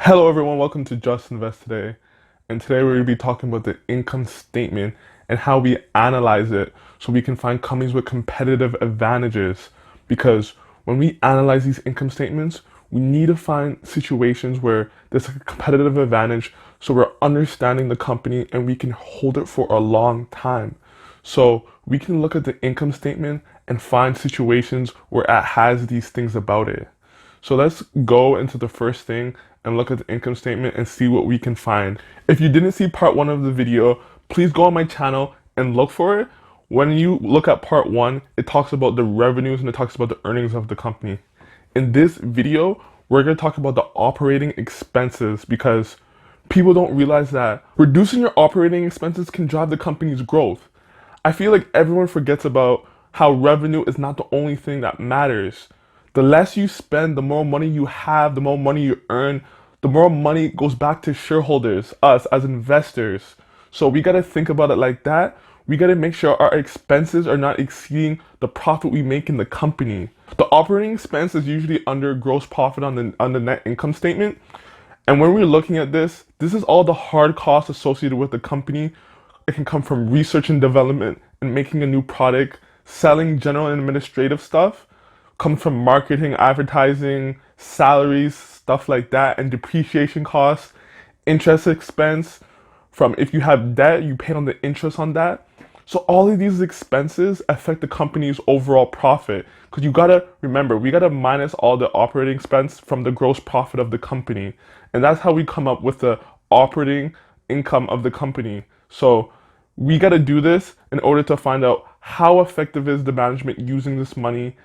Hello everyone, welcome to Just-InvestToday. And today we're going to be talking about the income statement and how we analyze it so we can find companies with competitive advantages. Because when we analyze these income statements, we need to find situations where there's a competitive advantage so we're understanding the company and we can hold it for a long time. So we can look at the income statement and find situations where it has these things about it. So let's go into the first thing and look at the income statement and see what we can find. If you didn't see part one of the video, please go on my channel and look for it. When you look at part one, it talks about the revenues and it talks about the earnings of the company. In this video, we're going to talk about the operating expenses because people don't realize that reducing your operating expenses can drive the company's growth. I feel like everyone forgets about how revenue is not the only thing that matters. The less you spend, the more money you have, the more money you earn, the more money goes back to shareholders, us as investors. So we got to think about it like that. We got to make sure our expenses are not exceeding the profit we make in the company. The operating expense is usually under gross profit on the net income statement. And when we're looking at this is all the hard costs associated with the company. It can come from research and development and making a new product, selling general and administrative stuff, comes from marketing, advertising, salaries, stuff like that, and depreciation costs, interest expense. From if you have debt, you pay on the interest on that. So all of these expenses affect the company's overall profit because you gotta remember, we gotta minus all the operating expense from the gross profit of the company. And that's how we come up with the operating income of the company. So we gotta do this in order to find out how effective is the management using this money.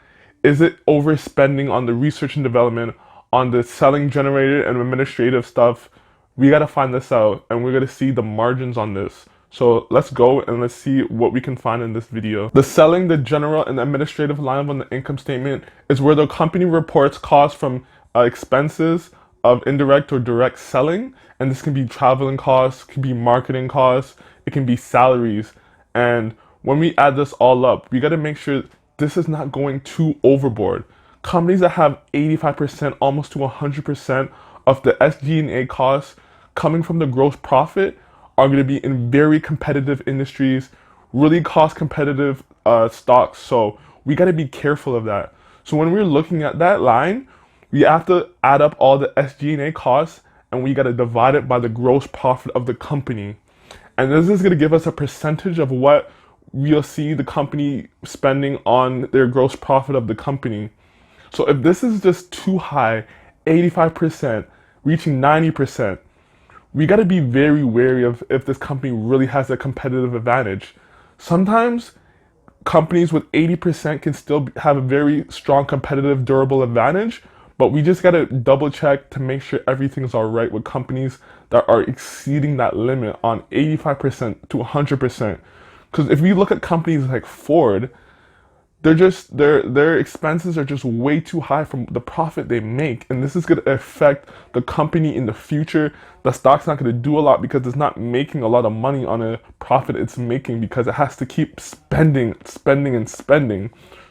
Is it overspending on the research and development, on the selling generated and administrative stuff? We gotta find this out and we're gonna see the margins on this. So let's go and let's see what we can find in this video. The selling, the general and administrative line on the income statement is where the company reports costs from expenses of indirect or direct selling. And this can be traveling costs, can be marketing costs, it can be salaries. And when we add this all up, we gotta make sure this is not going too overboard. Companies that have 85%, almost to 100% of the SG&A costs coming from the gross profit are going to be in very competitive industries, really cost competitive stocks. So we got to be careful of that. So when we're looking at that line, we have to add up all the SG&A costs and we got to divide it by the gross profit of the company. And this is going to give us a percentage of what we'll see the company spending on their gross profit of the company. So if this is just too high, 85%, reaching 90%, we got to be very wary of if this company really has a competitive advantage. Sometimes companies with 80% can still have a very strong competitive durable advantage, but we just got to double check to make sure everything's all right with companies that are exceeding that limit on 85% to 100%. Because if we look at companies like Ford, their expenses are just way too high from the profit they make, and this is going to affect the company in the future. The stock's not going to do a lot because it's not making a lot of money on a profit it's making because it has to keep spending.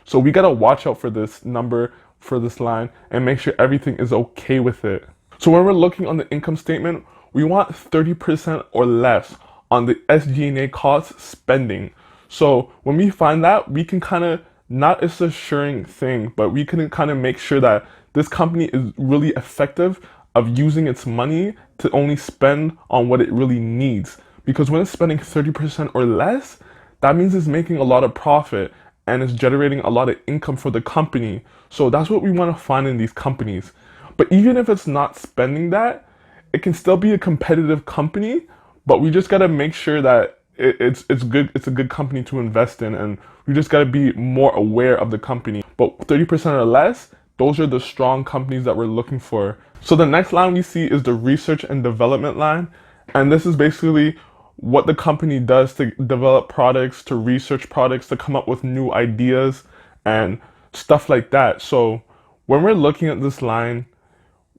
So we got to watch out for this number, for this line, and make sure everything is okay with it. So when we're looking on the income statement, we want 30% or less on the SG&A costs spending. So when we find that, we can kind of, not it's a assuring thing, but we can kind of make sure that this company is really effective of using its money to only spend on what it really needs. Because when it's spending 30% or less, that means it's making a lot of profit and it's generating a lot of income for the company. So that's what we want to find in these companies. But even if it's not spending that, it can still be a competitive company, but we just got to make sure that it's good. It's a good company to invest in, and we just got to be more aware of the company. But 30% or less, those are the strong companies that we're looking for. So the next line we see is the research and development line, and this is basically what the company does to develop products, to research products, to come up with new ideas and stuff like that. So when we're looking at this line,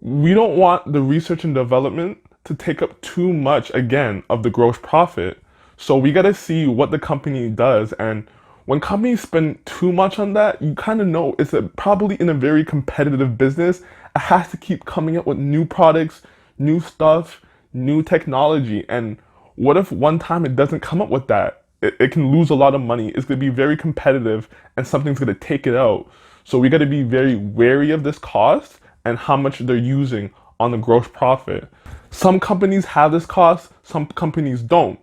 we don't want the research and development to take up too much again of the gross profit. So we got to see what the company does, and when companies spend too much on that, you kind of know it's probably in a very competitive business. It has to keep coming up with new products, new stuff, new technology. And what if one time it doesn't come up with that? It can lose a lot of money. It's going to be very competitive and something's going to take it out. So we got to be very wary of this cost and how much they're using on the gross profit. Some companies have this cost, some companies don't.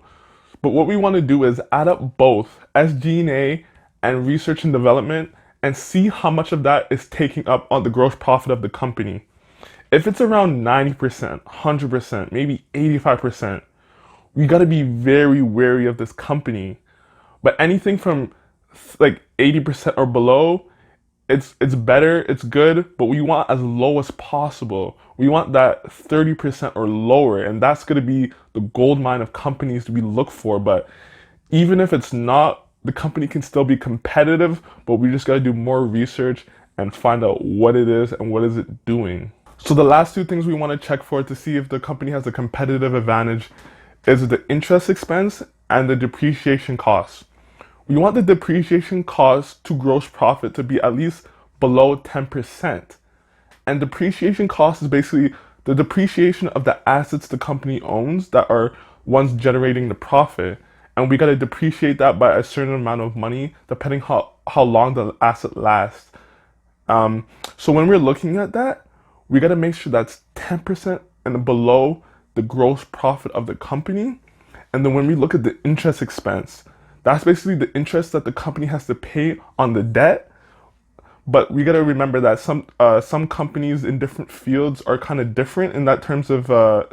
But what we want to do is add up both SG&A and research and development and see how much of that is taking up on the gross profit of the company. If it's around 90%, 100%, maybe 85%, we got to be very wary of this company. But anything from like 80% or below, it's better, it's good, but we want as low as possible. We want that 30% or lower, and that's going to be the gold mine of companies to be looked for. But even if it's not, the company can still be competitive, but we just got to do more research and find out what it is and what is it doing. So the last two things we want to check for to see if the company has a competitive advantage is the interest expense and the depreciation costs. We want the depreciation cost to gross profit to be at least below 10%. And depreciation cost is basically the depreciation of the assets the company owns that are ones generating the profit. And we got to depreciate that by a certain amount of money depending how long the asset lasts. So when we're looking at that, we got to make sure that's 10% and below the gross profit of the company. And then when we look at the interest expense, that's basically the interest that the company has to pay on the debt. But we got to remember that some companies in different fields are kind of different in that terms of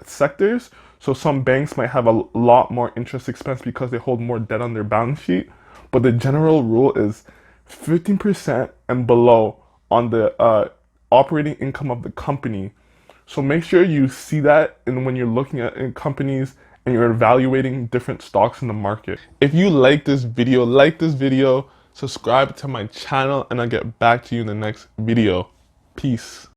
sectors. So some banks might have a lot more interest expense because they hold more debt on their balance sheet. But the general rule is 15% and below on the operating income of the company. So make sure you see that when you're looking at companies and you're evaluating different stocks in the market. If you like this video, subscribe to my channel, and I'll get back to you in the next video. Peace.